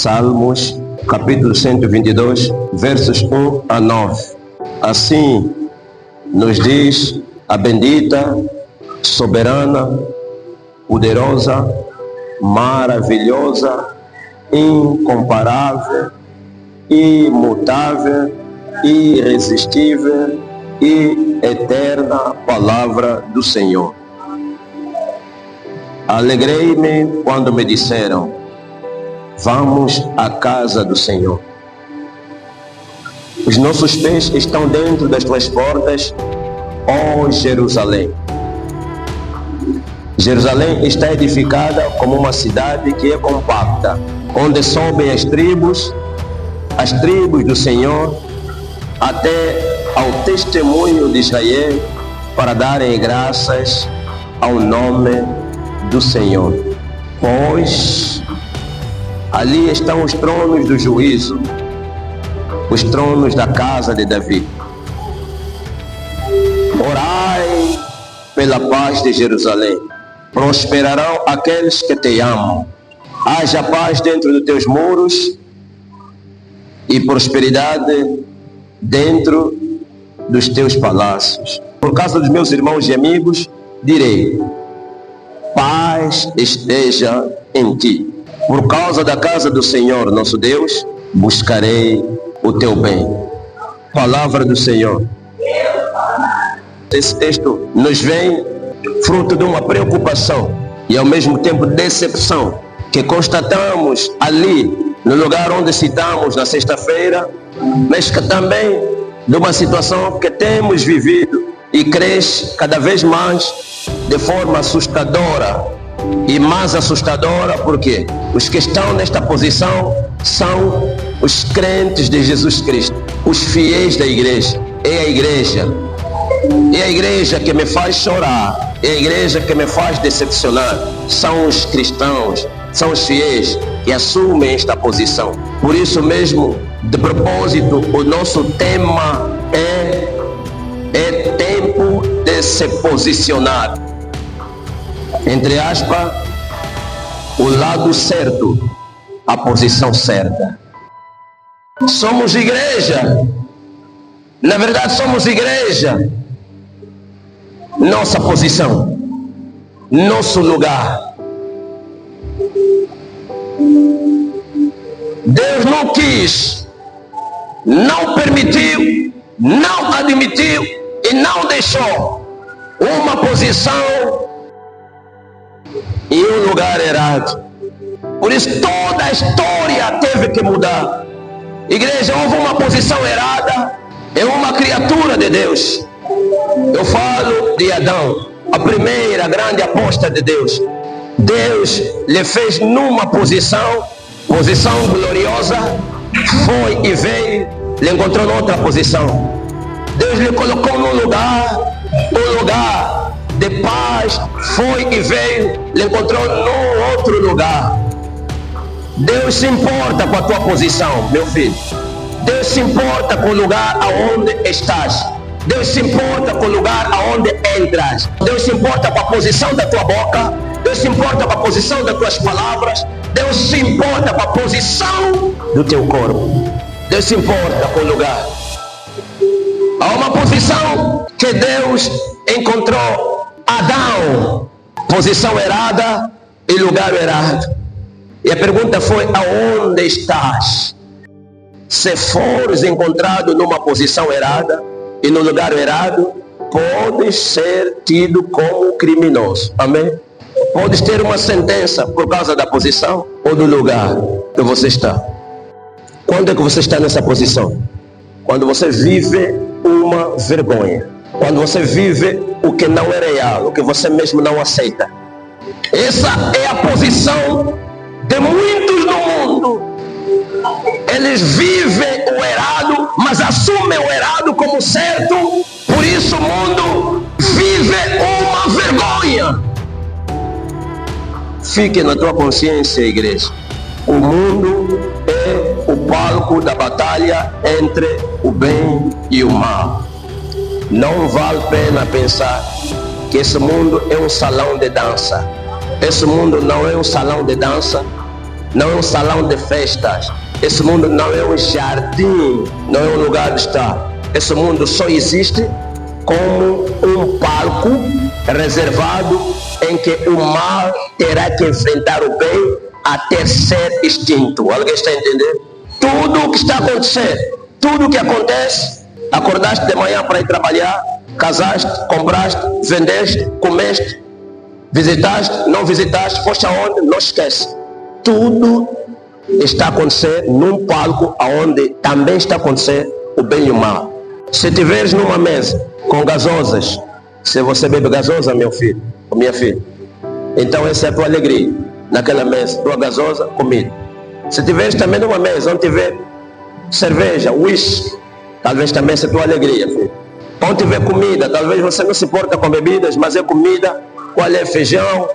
Salmos, capítulo 122, versos 1 a 9. Assim nos diz a bendita, soberana, poderosa, maravilhosa, incomparável, imutável, irresistível e eterna palavra do Senhor. Alegrei-me quando me disseram: vamos à casa do Senhor. Os nossos pés estão dentro das tuas portas, ó Jerusalém. Jerusalém está edificada como uma cidade que é compacta, onde sobem as tribos do Senhor, até ao testemunho de Israel, para darem graças ao nome do Senhor. Pois ali estão os tronos do juízo, os tronos da casa de Davi. Orai pela paz de Jerusalém. Prosperarão aqueles que te amam. Haja paz dentro dos teus muros e prosperidade dentro dos teus palácios. Por causa dos meus irmãos e amigos, direi: paz esteja em ti. Por causa da casa do Senhor, nosso Deus, buscarei o teu bem. Palavra do Senhor. Esse texto nos vem fruto de uma preocupação e ao mesmo tempo decepção que constatamos ali no lugar onde citamos na sexta-feira, mas que também de uma situação que temos vivido e cresce cada vez mais de forma assustadora. E mais assustadora porque os que estão nesta posição são os crentes de Jesus Cristo, os fiéis da igreja. É a igreja que me faz chorar, é a igreja que me faz decepcionar. São os cristãos, são os fiéis que assumem esta posição. Por isso mesmo, de propósito, o nosso tema é tempo de se posicionar. Entre aspas, o lado certo, a posição certa. Somos igreja. Na verdade, somos igreja. Nossa posição, nosso lugar. Deus não quis, não permitiu, não admitiu e não deixou uma posição em um lugar errado. Por isso toda a história teve que mudar. Igreja, houve uma posição errada em uma criatura de Deus. Eu falo de Adão, a primeira grande aposta de Deus. Deus lhe fez numa posição gloriosa, foi e veio, lhe encontrou noutra posição. Deus lhe colocou num lugar de paz, foi e veio, lhe encontrou num outro lugar. Deus se importa com a tua posição, meu filho. Deus se importa com o lugar aonde estás. Deus se importa com o lugar aonde entras. Deus se importa com a posição da tua boca. Deus se importa com a posição das tuas palavras. Deus se importa com a posição do teu corpo. Deus se importa com o lugar. Há uma posição que Deus encontrou Adão, posição errada e lugar errado. E a pergunta foi: aonde estás? Se fores encontrado numa posição errada e no lugar errado, podes ser tido como criminoso. Amém? Podes ter uma sentença por causa da posição ou do lugar que você está. Quando é que você está nessa posição? Quando você vive uma vergonha. Quando você vive o que não é real, o que você mesmo não aceita. Essa é a posição de muitos no mundo. Eles vivem o errado, mas assumem o errado como certo. Por isso o mundo vive uma vergonha. Fique na tua consciência, igreja. O mundo é o palco da batalha entre o bem e o mal. Não vale a pena pensar que esse mundo é um salão de dança. Esse mundo não é um salão de dança. não é um salão de festas. Esse mundo não é um jardim, não é um lugar de estar. Esse mundo só existe como um palco reservado em que o mal terá que enfrentar o bem até ser extinto. Alguém está a entender? Tudo o que está a acontecer, tudo o que acontece, acordaste de manhã para ir trabalhar, casaste, compraste, vendeste, comeste, visitaste, não visitaste, foste aonde, não esquece. Tudo está a acontecer num palco onde também está a acontecer o bem e o mal. Se estiveres numa mesa com gasosas, se você bebe gasosa, meu filho, ou minha filha, então essa é a tua alegria. Naquela mesa, tua gasosa, comida. Se estiveres também numa mesa onde tiver cerveja, uísque, talvez também essa é a tua alegria, filho. Onde tiver comida, talvez você não se importa com bebidas, mas é comida. Qual é? Feijão,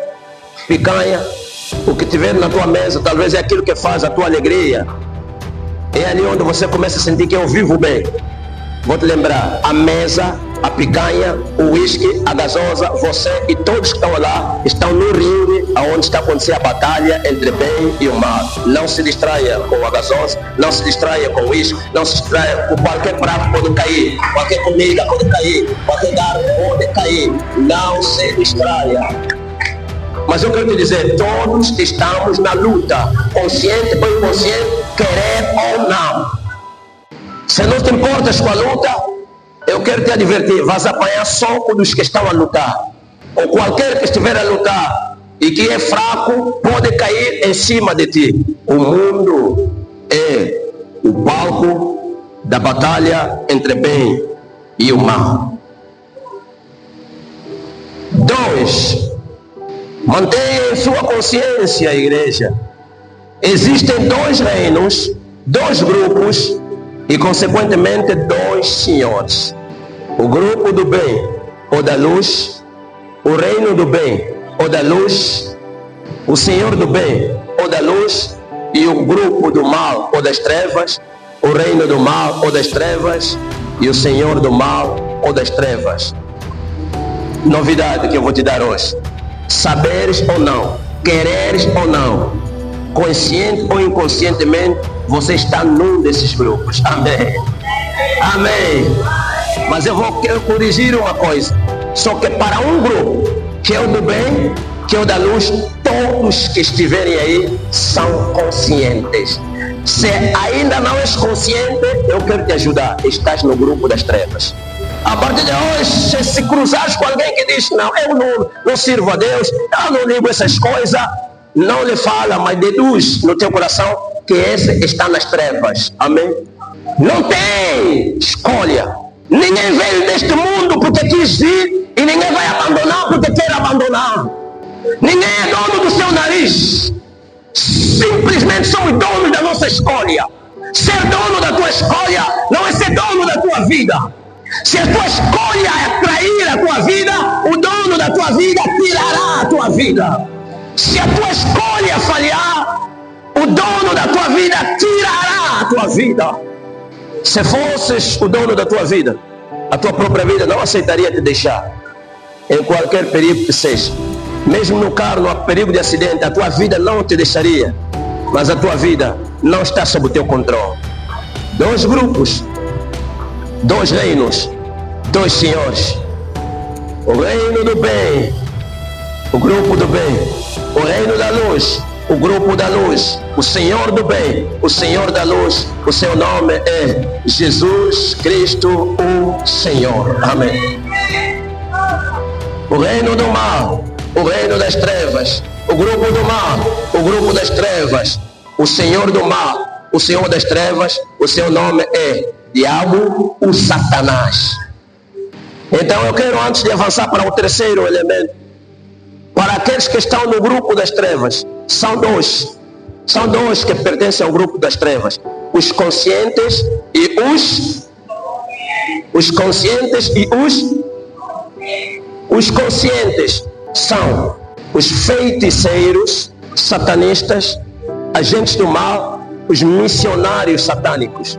picanha, o que tiver na tua mesa, talvez é aquilo que faz a tua alegria. É ali onde você começa a sentir que eu vivo bem. Vou te lembrar, a mesa, a picanha, o uísque, a gasosa, você e todos que estão lá estão no ringue onde está acontecendo a batalha entre bem e o mal. Não se distraia com a gasosa, não se distraia com o uísque, não se distraia com qualquer prato pode cair, qualquer comida pode cair, qualquer garfo pode cair. Não se distraia. Mas eu quero te dizer, todos estamos na luta, consciente ou inconsciente, querer ou não. Se não te importas com a luta, eu quero te advertir, vais apanhar soco dos que estão a lutar. Ou qualquer que estiver a lutar e que é fraco, pode cair em cima de ti. O mundo é o palco da batalha entre bem e o mal. 2. Mantenha em sua consciência, igreja. Existem 2 reinos, 2 grupos e, consequentemente, 2 senhores. O grupo do bem ou da luz, o reino do bem ou da luz, o senhor do bem ou da luz e o grupo do mal ou das trevas, o reino do mal ou das trevas e o senhor do mal ou das trevas. Novidade que eu vou te dar hoje. Saberes ou não, quereres ou não, consciente ou inconscientemente, você está num desses grupos. Amém. Amém. Mas eu vou corrigir uma coisa. Só que para um grupo, que é o do bem, que é o da luz, todos que estiverem aí são conscientes. Se ainda não és consciente, eu quero te ajudar. Estás no grupo das trevas. A partir de hoje, se cruzares com alguém que diz, não, eu não sirvo a Deus, eu não ligo essas coisas, não lhe fala, mas deduz no teu coração que esse está nas trevas. Amém? Não tem escolha. Ninguém veio deste mundo porque quis vir e ninguém vai abandonar porque quer abandonar. Ninguém é dono do seu nariz. Simplesmente somos donos da nossa escolha. Ser dono da tua escolha não é ser dono da tua vida. Se a tua escolha é trair a tua vida, o dono da tua vida tirará a tua vida. Se a tua escolha falhar, o dono da tua vida tirará a tua vida. Se fosses o dono da tua vida, a tua própria vida não aceitaria te deixar em qualquer perigo que seja. Mesmo no carro, no perigo de acidente, a tua vida não te deixaria. Mas a tua vida não está sob o teu controle. 2 grupos, 2 reinos, 2 senhores. O reino do bem, o grupo do bem. O reino da luz, o grupo da luz. O Senhor do bem, o Senhor da luz. O seu nome é Jesus Cristo, o Senhor. Amém. O reino do mal, o reino das trevas. O grupo do mal, o grupo das trevas. O Senhor do mal, o Senhor das trevas. O seu nome é Diabo, o Satanás. Então eu quero, antes de avançar para o terceiro elemento, para aqueles que estão no grupo das trevas, são 2. São 2 que pertencem ao grupo das trevas. Os conscientes e os conscientes e os conscientes são os feiticeiros satanistas, agentes do mal, os missionários satânicos.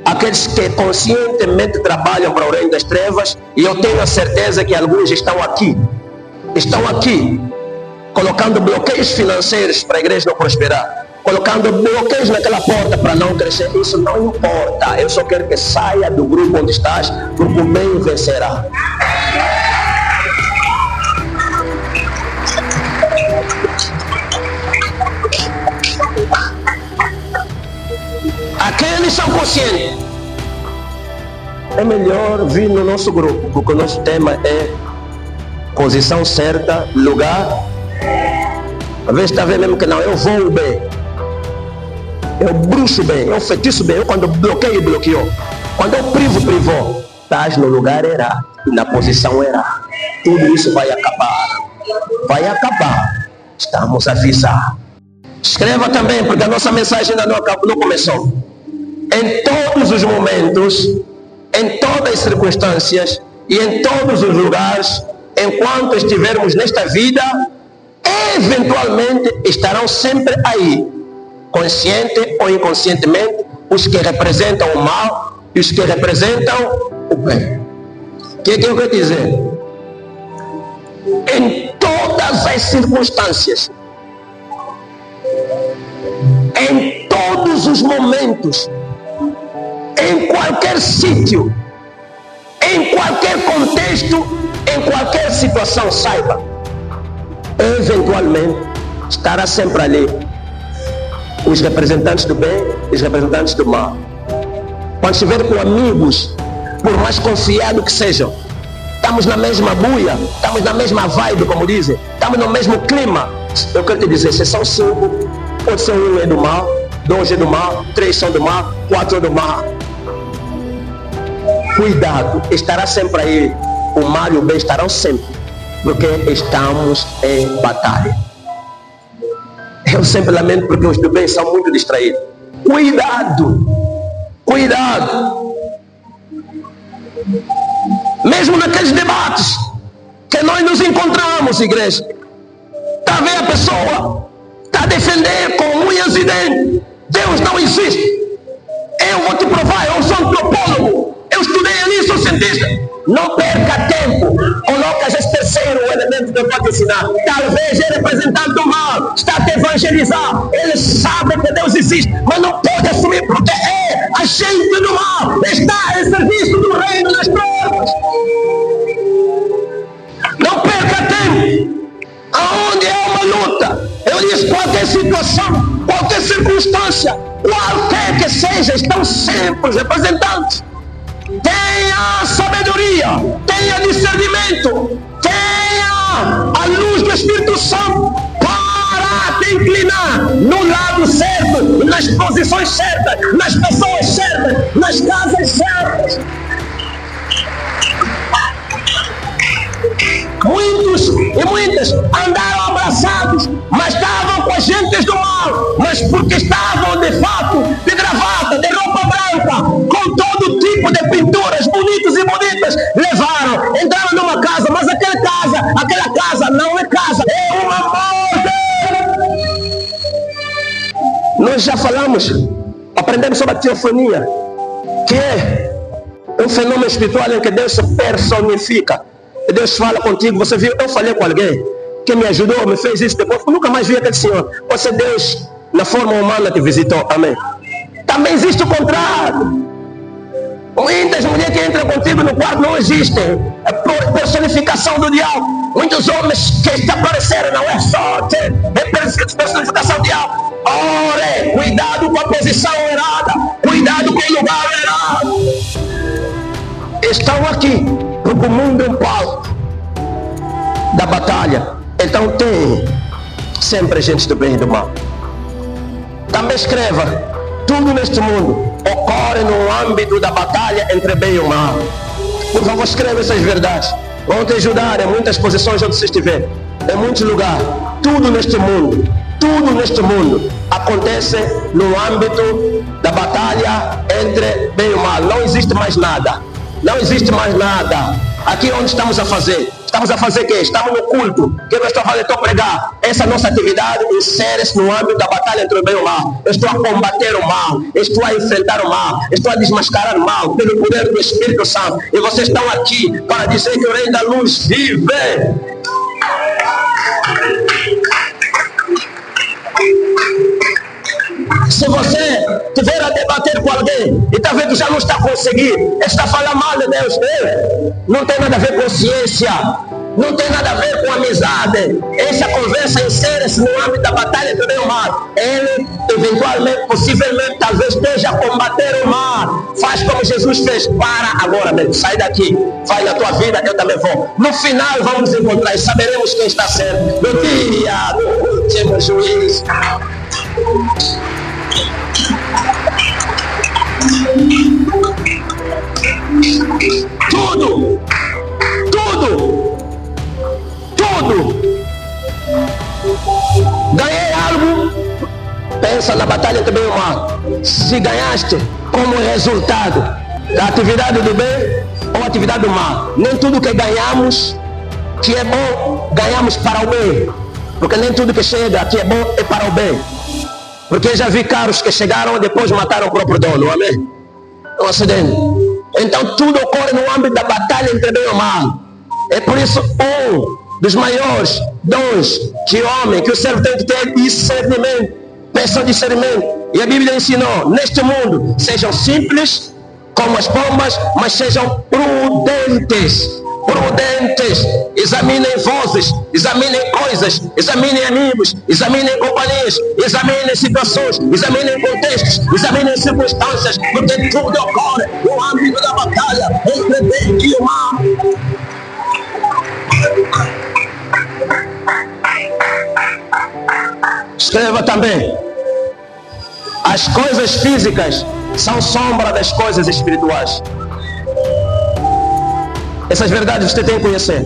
Aqueles que conscientemente trabalham para o reino das trevas, e eu tenho a certeza que alguns estão aqui, colocando bloqueios financeiros para a igreja não prosperar, colocando bloqueios naquela porta para não crescer. Isso não importa. Eu só quero que saia do grupo onde estás, porque o bem vencerá. Aqueles são conscientes. É melhor vir no nosso grupo, porque o nosso tema é posição certa, lugar. Às vezes está vendo mesmo que não, eu vou bem, eu bruxo bem, eu feitiço bem, eu quando bloqueio, bloqueou. Quando eu privou, estás no lugar errado, na posição errada. Tudo isso vai acabar. Vai acabar. Estamos a avisar. Escreva também, porque a nossa mensagem ainda não começou. Em todos os momentos, em todas as circunstâncias e em todos os lugares, enquanto estivermos nesta vida, eventualmente estarão sempre aí, consciente ou inconscientemente, os que representam o mal e os que representam o bem. O que eu quero dizer? Em todas as circunstâncias, em todos os momentos, em qualquer sítio, em qualquer contexto, em qualquer situação, saiba, eventualmente estará sempre ali os representantes do bem e os representantes do mal. Quando estiver com amigos, por mais confiados que sejam, estamos na mesma buia, estamos na mesma vibe, como dizem, estamos no mesmo clima. Eu quero te dizer, se são 5, pode ser 1 é do mal, 2 é do mal, 3 são do mal, 4 é do mal. Cuidado, estará sempre aí, o mal e o bem estarão sempre, porque estamos em batalha. Eu sempre lamento porque os do bem são muito distraídos. Cuidado, cuidado. Mesmo naqueles debates que nós nos encontramos, igreja, está a ver a pessoa, está a defender com unhas e dentes, Deus não existe. Eu vou te provar, eu sou antropólogo, eu estudei ali, sou cientista. Não perca tempo, coloca esse terceiro elemento que eu vou te ensinar. Talvez ele representante do mal, está a te evangelizar, ele sabe que Deus existe, mas não pode assumir porque é agente do mal, está em serviço do reino das trevas. Não perca tempo. Aonde é uma luta, eu disse, qualquer situação, qualquer circunstância, qualquer que seja, estão sempre os representantes. Tenha sabedoria, tenha discernimento, tenha a luz do Espírito Santo para te inclinar no lado certo, nas posições certas, nas pessoas certas, nas casas certas. Muitos e muitas andaram abraçados, mas estavam com as gentes do mal, mas porque estavam de fato, de gravata, de roupa branca, com todo tipo de pinturas bonitas e bonitas, levaram, entraram numa casa, mas aquela casa não é casa, é uma morte. Nós já falamos, aprendemos sobre a teofania, que é um fenômeno espiritual em que Deus se personifica. Deus fala contigo, você viu, eu falei com alguém que me ajudou, me fez isso, depois eu nunca mais vi aquele senhor. Você, Deus, na forma humana te visitou, amém. Também existe o contrário. Muitas mulheres que entram contigo no quarto não existem, é personificação do diabo. Muitos homens que te apareceram não é sorte, é personificação do diabo. Ore, cuidado com a posição errada, cuidado com o lugar errado. Estão aqui, porque o mundo é um palco da batalha. Então tem sempre gente do bem e do mal. Também escreva, tudo neste mundo ocorre no âmbito da batalha entre bem e o mal. Por favor, escreva essas verdades. Vão te ajudar em muitas posições onde você estiver, em muitos lugares. Tudo neste mundo acontece no âmbito da batalha entre bem e o mal. Não existe mais nada. Não existe mais nada. Aqui onde estamos a fazer? Estamos a fazer o quê? Estamos no culto. O que eu estou fazendo? Estou a pregar. Essa nossa atividade insere-se no âmbito da batalha entre o bem e o mal. Eu estou a combater o mal. Eu estou a enfrentar o mal. Eu estou a desmascarar o mal pelo poder do Espírito Santo. E vocês estão aqui para dizer que o Rei da Luz vive. assim, e talvez tu já não está conseguindo, está falando mal de Deus. Não tem nada a ver com ciência, não tem nada a ver com amizade. Essa conversa insere-se no âmbito da batalha do bem e o mal. Ele, eventualmente, possivelmente, talvez esteja a combater o mal. Faz como Jesus fez. Para agora, meu, sai daqui, vai na tua vida, eu também vou. No final vamos encontrar e saberemos quem está certo. No dia do último juízo. Tudo. Ganhei algo, pensa na batalha entre bem e o mal. Se ganhaste como resultado da atividade do bem ou atividade do mal. Nem tudo que ganhamos que é bom, ganhamos para o bem. Porque nem tudo que chega que é bom é para o bem. Porque já vi carros que chegaram e depois mataram o próprio dono, amém? Um acidente. Então tudo ocorre no âmbito da batalha entre bem e o mal. É por isso dos maiores dons que o homem, que o servo tem que ter, discernimento, peça discernimento. E a Bíblia ensinou, neste mundo, sejam simples como as pombas, mas sejam prudentes. Examinem vozes, examinem coisas, examinem amigos, examinem companhias, examinem situações, examinem contextos, examinem circunstâncias, porque tudo ocorre no âmbito da batalha entre bem e o mal. Escreva também: as coisas físicas são sombra das coisas espirituais. Essas verdades você tem que conhecer.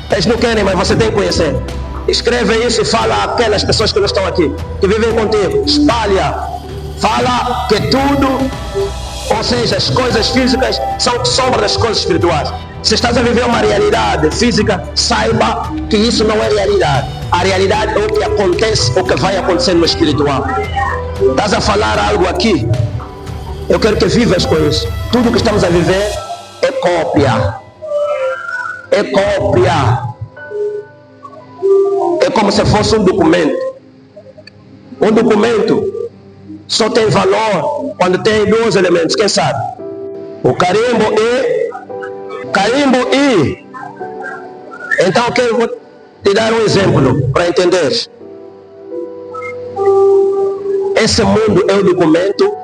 Eles não querem, mas você tem que conhecer. Escreve isso e fala àquelas pessoas que não estão aqui, que vivem contigo. Espalha. Fala que tudo, ou seja, as coisas físicas são sombra das coisas espirituais. Se estás a viver uma realidade física, saiba que isso não é realidade. A realidade é o que acontece, o que vai acontecer no espiritual. Estás a falar algo aqui, eu quero que vivas com isso. Tudo que estamos a viver é cópia. É cópia. É como se fosse um documento. Um documento só tem valor quando tem dois elementos. Quem sabe? O carimbo e... Então eu quero te dar um exemplo para entender. Esse mundo é o documento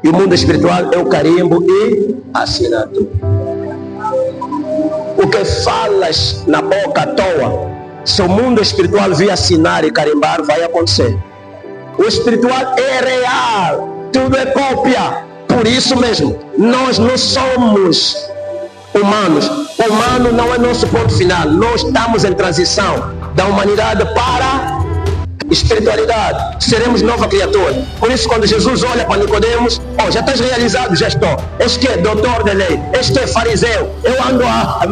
e o mundo espiritual é o carimbo e a assinatura. O que falas na boca à toa, se o mundo espiritual vir assinar e carimbar, vai acontecer. O espiritual é real, tudo é cópia. Por isso mesmo, nós não somos humanos. O humano não é nosso ponto final. Nós estamos em transição da humanidade para espiritualidade. Seremos nova criatura. Por isso, quando Jesus olha para Nicodemos, já estás realizado, já estou. Este é doutor de lei, este é fariseu, eu ando a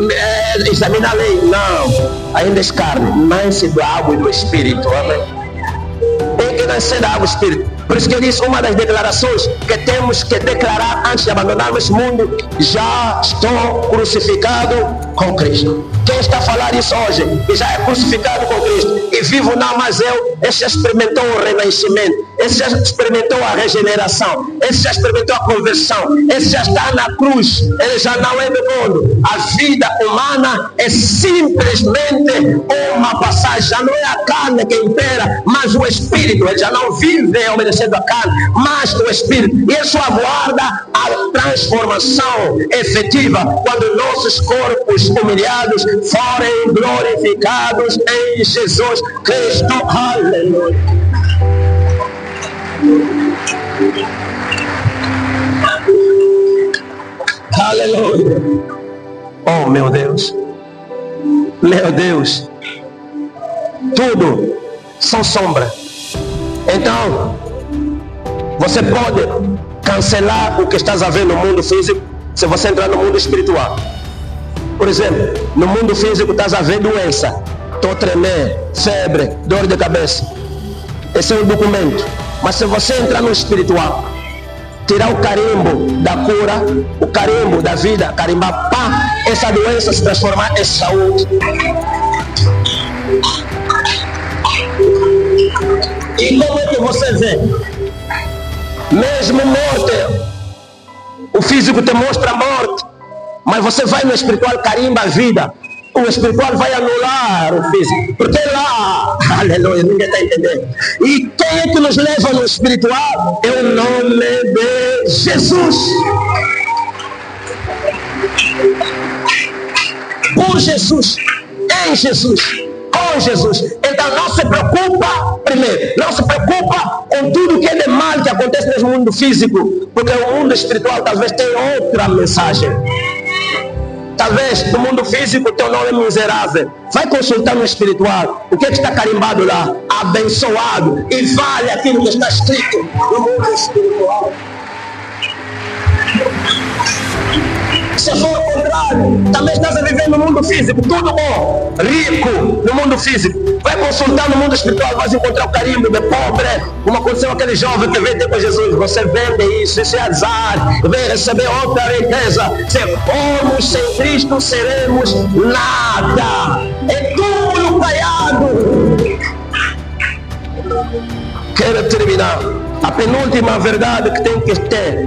examinar a lei. Não, ainda és carne. Nasce da água e do Espírito. Amém? Tem que nascer da água e do Espírito. Por isso que eu disse, uma das declarações que temos que declarar antes de abandonarmos esse mundo: já estou crucificado com Cristo. Quem está a falar isso hoje, que já é crucificado com Cristo, e vivo não mais eu, esse já experimentou o renascimento, esse já experimentou a regeneração, esse já experimentou a conversão, esse já está na cruz, ele já não é do mundo. A vida humana é simplesmente uma passagem, já não é a carne que impera, mas o Espírito. Ele já não vive obedecendo a carne, mas o Espírito. E isso aguarda a transformação efetiva, quando nossos corpos humilhados forem glorificados em Jesus Cristo. Aleluia. Aleluia. Oh, meu Deus. Meu Deus. Tudo são sombra. Então, você pode cancelar o que estás a ver no mundo físico se você entrar no mundo espiritual. Por exemplo, no mundo físico estás a ver doença, estou a tremer, febre, dor de cabeça. Esse é um documento. Mas se você entrar no espiritual, tirar o carimbo da cura, o carimbo da vida, carimbar, pá, essa doença se transformar em saúde. E como é que você vê? Mesmo morte O físico te mostra a morte, mas você vai no espiritual, carimba a vida. O espiritual vai anular o físico, porque lá, aleluia, ninguém está entendendo. E quem é que nos leva no espiritual? É o nome de Jesus. Por Jesus, em Jesus, com Jesus. Então não se preocupa, primeiro, não se preocupa com tudo que é de mal que acontece nesse mundo físico, porque o mundo espiritual talvez tenha outra mensagem. Talvez no mundo físico teu nome é miserável. Vai consultar no espiritual. O que é que está carimbado lá? Abençoado. E vale aquilo que está escrito no mundo espiritual. Se for o contrário, também estás a viver no mundo físico, tudo bom, rico no mundo físico. Vai consultar no mundo espiritual, vais encontrar o carimbo de pobre, como aconteceu aquele jovem que veio ter com Jesus. Você vende isso é azar, vem receber outra riqueza. Se formos sem Cristo, seremos nada. É tudo caiado. Quero terminar. A penúltima verdade que tem que ter.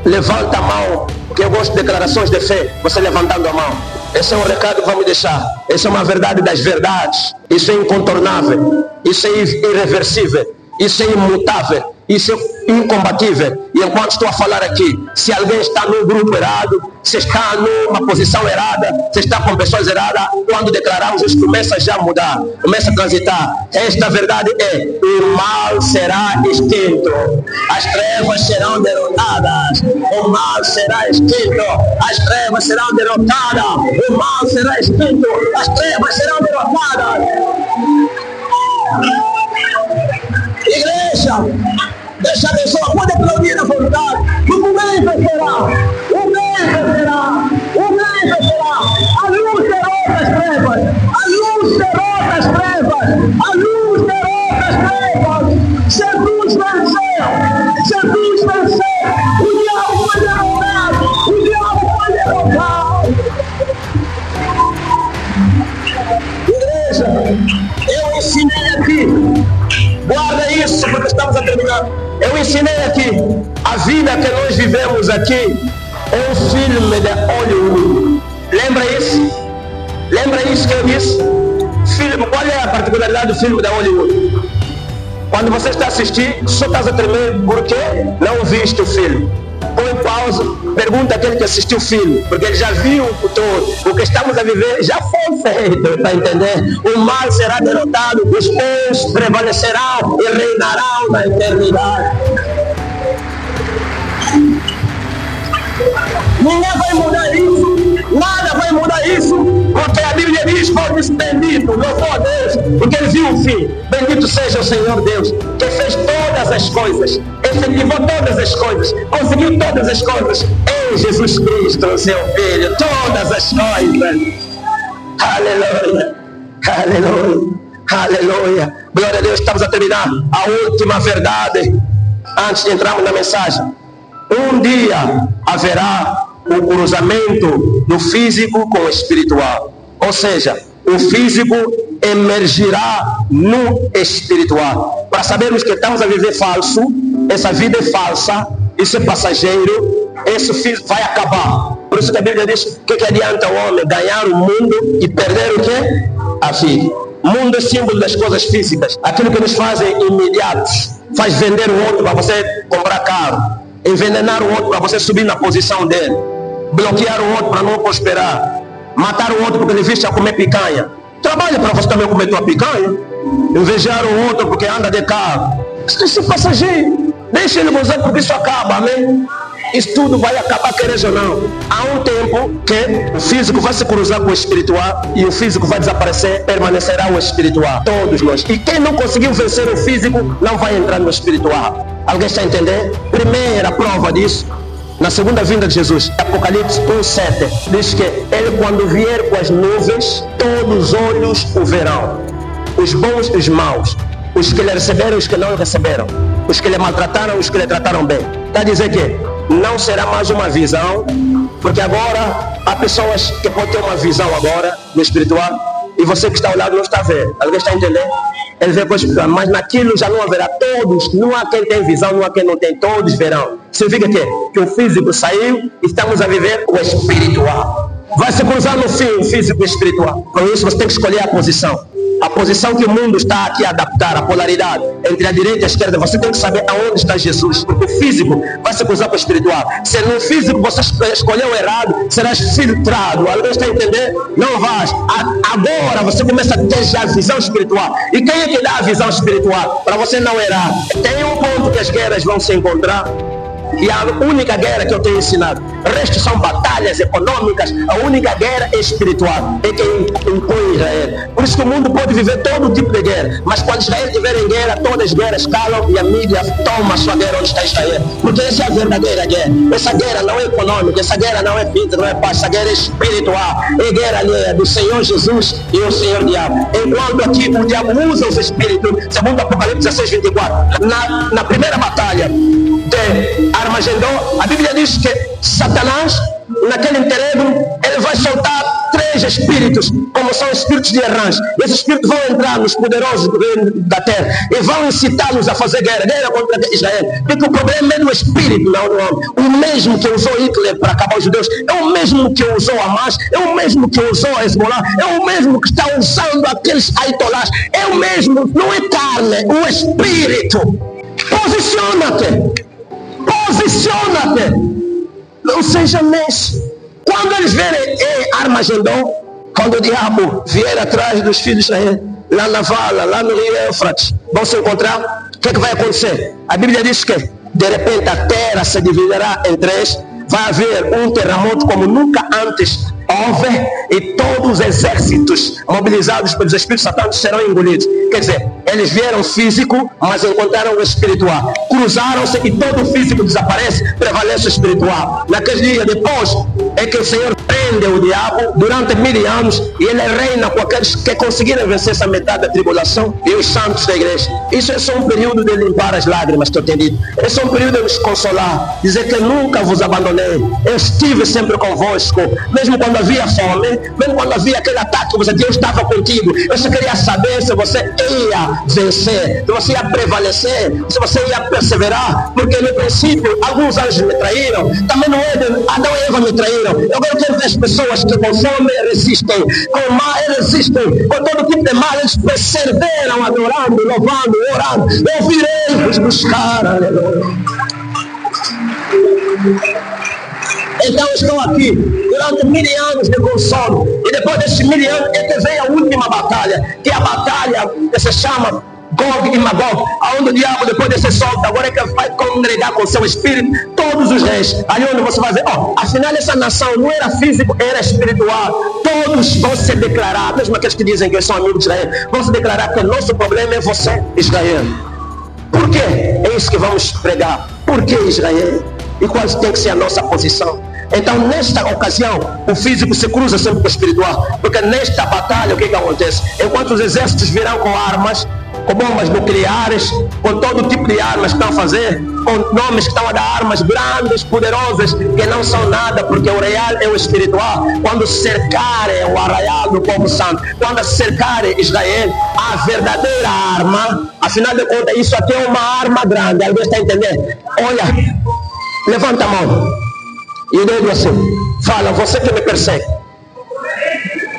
Levanta a mão, porque eu gosto de declarações de fé. Você levantando a mão. Esse é um recado que vamos deixar. Essa é uma verdade das verdades. Isso é incontornável. Isso é irreversível. Isso é imutável. Isso é incombatível. E enquanto estou a falar aqui, se alguém está num grupo errado, se está numa posição errada, se está com pessoas erradas, quando declaramos isso, começa já a mudar, começa a transitar. Esta verdade é: o mal será extinto, as trevas serão derrotadas, o mal será extinto, as trevas serão derrotadas, o mal será extinto, as trevas serão derrotadas. Igreja, deixa a pessoa, pode aplaudir a vontade. O bem vencerá, o bem vencerá, o bem vencerá. A luz derrota as trevas, a luz derrota as trevas, a luz derrota as trevas. Jesus venceu, Jesus venceu. O diabo foi derrotado, o diabo foi derrotado. Igreja, eu ensinei aqui. Guarda isso, porque estamos a terminar. Eu ensinei aqui, a vida que nós vivemos aqui é um filme de Hollywood. Lembra isso? Lembra isso que eu disse? Filme, qual é a particularidade do filme de Hollywood? Quando você está assistindo, só estás a tremer porque não viste o filme. Põe pausa, pergunta aquele que assistiu o filme, porque ele já viu o todo. O que estamos a viver já foi feito, está entendendo? O mal será derrotado, os bons prevalecerão e reinarão na eternidade. Ninguém vai mudar isso, nada vai mudar isso, porque a Bíblia diz: foi bendito, louvou a Deus, porque ele viu o fim. Bendito seja o Senhor Deus, que fez todas as coisas, efetivou todas as coisas, conseguiu todas as coisas em Jesus Cristo, seu Filho, todas as coisas. Aleluia, aleluia, aleluia. Glória a Deus. Estamos a terminar a última verdade antes de entrarmos na mensagem. Um dia haverá o cruzamento do físico com o espiritual. Ou seja, o físico emergirá no espiritual. Para sabermos que estamos a viver falso, essa vida é falsa, isso é passageiro, esse físico vai acabar. Por isso que a Bíblia diz: o que adianta o homem ganhar o mundo e perder o quê? A vida. Mundo é símbolo das coisas físicas, aquilo que nos fazem imediatos. Faz vender o outro para você comprar carro, envenenar o outro para você subir na posição dele, bloquear o outro para não prosperar, matar o outro porque ele viste a comer picanha. Trabalhe para você também comer tua picanha. Invejar o outro porque anda de carro. Isso é passageiro. Deixa ele gozar porque isso acaba, amém? Isso tudo vai acabar, queres ou não. Há um tempo que o físico vai se cruzar com o espiritual e o físico vai desaparecer, permanecerá o espiritual. Todos nós. E quem não conseguiu vencer o físico não vai entrar no espiritual. Alguém está entendendo? Primeira prova disso, na segunda vinda de Jesus, Apocalipse 1:7, diz que ele, quando vier com as nuvens, todos os olhos o verão, os bons e os maus, os que lhe receberam e os que não lhe receberam, os que lhe maltrataram e os que lhe trataram bem. Está a dizer que não será mais uma visão, porque agora há pessoas que podem ter uma visão agora no espiritual e você que está ao lado não está a ver. Alguém está entendendo? ele vê coisas espirituais, mas naquilo já não haverá todos, não há quem tem visão, não há quem não tem, todos verão. Significa que o físico saiu e estamos a viver o espiritual. Vai se cruzar no fim o físico e o espiritual. Por isso você tem que escolher a posição. A posição que o mundo está aqui a adaptar, a polaridade entre a direita e a esquerda, você tem que saber aonde está Jesus, porque o físico vai se cruzar para o espiritual. Se no físico você escolheu errado, serás filtrado. Alguém está a entender? Não vais. Agora você começa a ter já a visão espiritual. E quem é que dá a visão espiritual? Para você não errar. Tem um ponto que as guerras vão se encontrar. E a única guerra que eu tenho ensinado, o resto são batalhas econômicas, a única guerra é espiritual, é quem impõe Israel. Por isso que o mundo pode viver todo tipo de guerra, mas quando Israel estiver em guerra, todas as guerras calam e a mídia toma a sua guerra onde está Israel. Porque essa é a verdadeira guerra. Essa guerra não é econômica, essa guerra não é vida, não é paz, essa guerra é espiritual. É guerra alheia do Senhor Jesus e o Senhor Diabo. Enquanto aqui o diabo usa os espíritos, segundo Apocalipse 16:24, na primeira batalha de Armagedon, a Bíblia diz que Satanás, naquele interregno, ele vai soltar 3 espíritos, como são espíritos de errantes. Esses espíritos vão entrar nos poderosos do reino da terra e vão incitá-los a fazer guerra contra Israel. Porque o problema é do espírito, não do homem. O mesmo que usou Hitler para acabar os judeus, é o mesmo que usou Hamas, é o mesmo que usou Hezbollah, é o mesmo que está usando aqueles aitolás, é o mesmo, não é carne, o espírito. Posiciona-te. Não seja nesse. Quando eles verem Armagedon, quando o diabo vier atrás dos filhos de Israel, lá na vala, lá no rio Éufrates, vão se encontrar, o que é que vai acontecer? A Bíblia diz que de repente a terra se dividirá em 3, vai haver um terremoto como nunca antes houve, e todos os exércitos mobilizados pelos espíritos satânicos serão engolidos. Quer dizer, eles vieram físico, mas encontraram o espiritual. Cruzaram-se e todo o físico desaparece, prevalece o espiritual. Naquele dia depois é que o Senhor prende o diabo durante 1000 anos e ele reina com aqueles que conseguiram vencer essa metade da tribulação e os santos da igreja. Isso é só um período de limpar as lágrimas que eu tenho dito. É só um período de nos consolar, dizer que eu nunca vos abandonei. Eu estive sempre convosco, mesmo quando havia fome, mesmo quando havia aquele ataque, eu estava contigo. Eu só queria saber se você ia vencer, se você ia prevalecer, se você ia perseverar, porque no princípio alguns anjos me traíram, também não é Adão e Eva me traíram. Eu quero ver as pessoas que com fome resistem, com mal resistem, com todo tipo de mal eles perseveram adorando, louvando, orando. Eu virei vos buscar, aleluia. Então estou aqui durante 1000 anos de consolo, e depois desses 1000 anos é que vem a última batalha, que é a batalha que se chama Gog e Magog, onde o diabo, depois de ser solto, agora é que vai congregar com seu espírito todos os reis. Ali onde você vai ver, afinal essa nação não era físico, era espiritual. Todos vão se declarar, mesmo aqueles que dizem que são amigos de Israel, vão se declarar que o nosso problema é você, Israel. Por quê? É isso que vamos pregar. Por que Israel? E qual tem que ser a nossa posição? Então, nesta ocasião, o físico se cruza sempre com o espiritual, porque nesta batalha, o que acontece? Enquanto os exércitos virão com armas, com bombas nucleares, com todo tipo de armas que estão a fazer, com nomes que estão a dar armas grandes, poderosas, que não são nada, porque o real é o espiritual. Quando cercarem o arraial do povo santo, quando cercarem Israel, a verdadeira arma, afinal de contas, isso aqui é uma arma grande. Alguém está a entender? Olha, levanta a mão e o dedo assim, fala: você que me persegue,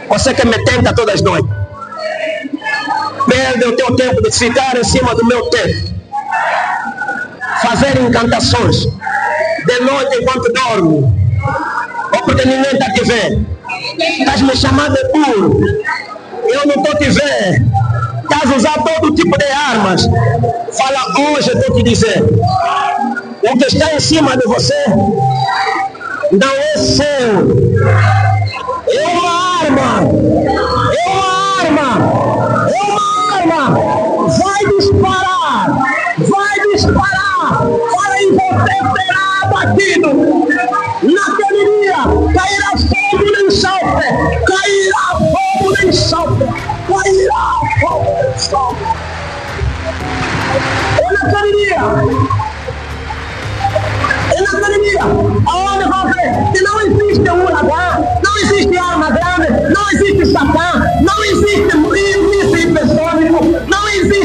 você que me tenta todas as noites, perde o teu tempo de ficar em cima do meu tempo, fazer encantações de noite enquanto dorme, ou porque ninguém está te vendo. Estás me chamando de burro, eu não estou te vendo. Estás a usar todo tipo de armas. Fala: hoje eu estou te dizendo, o que está em cima de você não é seu, é uma arma, é uma arma, é uma arma. Vai disparar, para e você será abatido. Naquele dia cairá fogo nem salve, cairá fogo nem salve, cairá fogo nem salve. É naquele dia, aonde vão ver que não existe uragã, não existe arma grande, não existe Satã, não existe míssil hipersônico, não existe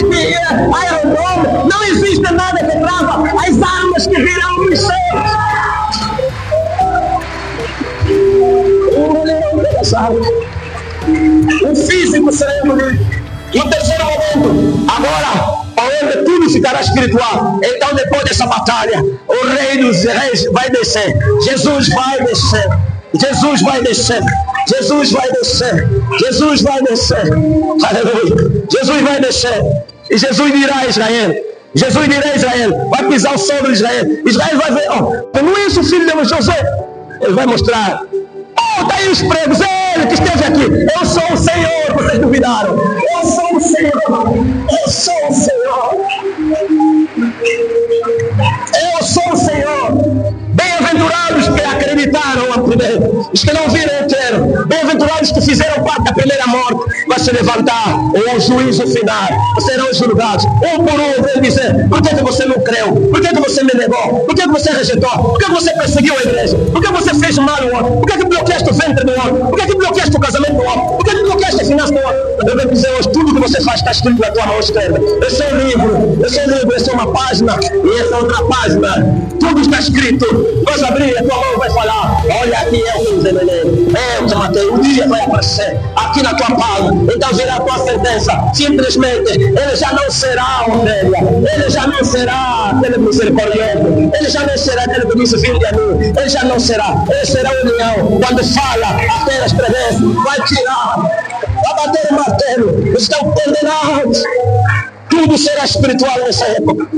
momento livre. E o terceiro momento, agora, onde tudo ficará espiritual. Então, depois dessa batalha, o Rei dos Reis vai descer. Jesus vai descer. Jesus vai descer. Jesus vai descer. Jesus vai descer. Aleluia. Jesus vai descer. E Jesus dirá a Israel. Jesus dirá a Israel. Vai pisar o solo de Israel. Israel vai ver. Não é isso, filho de José. Ele vai mostrar. Está aí os pregos, ele que esteve aqui. Eu sou o Senhor, vocês duvidaram. Eu sou o Senhor. Eu sou o Senhor. Eu sou o Senhor. Bem-aventurados que acreditaram a primeira, os que não viram inteiro. Bem-aventurados que fizeram parte da primeira morte. Vai se levantar o juízo final. Serão julgados um por um. Vem dizer: por que você não creu? Por que você me negou? Por que você rejeitou? Por que você perseguiu a igreja? Por que você fez mal ao outro? Por que bloqueaste o ventre do outro? Por que bloqueaste o casamento do outro? Por que bloqueaste a finança do outro? Eu vou dizer hoje: tudo que você faz está escrito na tua mão esquerda. Esse é um livro, essa é uma página e essa é outra página. Tudo está escrito. Vai abrir, a tua mão vai falar: olha aqui, eu fiz eu te matei. Um dia vai aparecer aqui na tua palma. Então virá a tua sentença. Simplesmente, ele já não será ovelha. Ele já não será aquele misericordioso. Ele já não será aquele que disse: vinde a mim. Ele já não será. Ele será o leão. Quando fala, até estremece. Vai tirar. Vai bater o martelo. Estão condenados. Tudo será espiritual nessa época.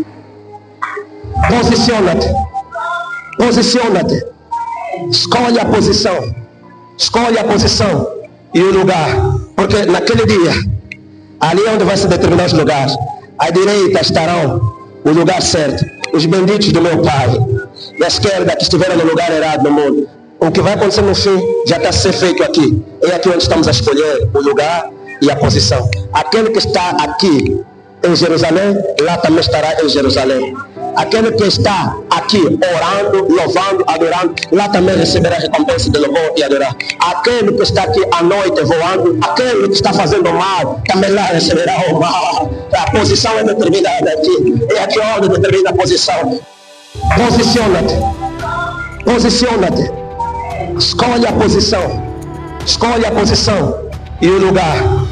Posiciona-te. Posiciona-te. Escolhe a posição. Escolhe a posição e o lugar. Porque naquele dia, ali é onde vai se determinar os lugares. À direita estarão o lugar certo, os benditos do meu Pai. E à esquerda que estiveram no lugar errado no mundo. O que vai acontecer no fim já está a ser feito aqui. É aqui onde estamos a escolher o lugar e a posição. Aquele que está aqui em Jerusalém, lá também estará em Jerusalém. Aquele que está aqui orando, louvando, adorando, lá também receberá a recompensa de louvor e adorar. Aquele que está aqui à noite voando, aquele que está fazendo mal, também lá receberá o mal. A posição é determinada aqui. É aqui onde determina a posição. Posiciona-te. Posiciona-te. Escolhe a posição. Escolhe a posição e o lugar.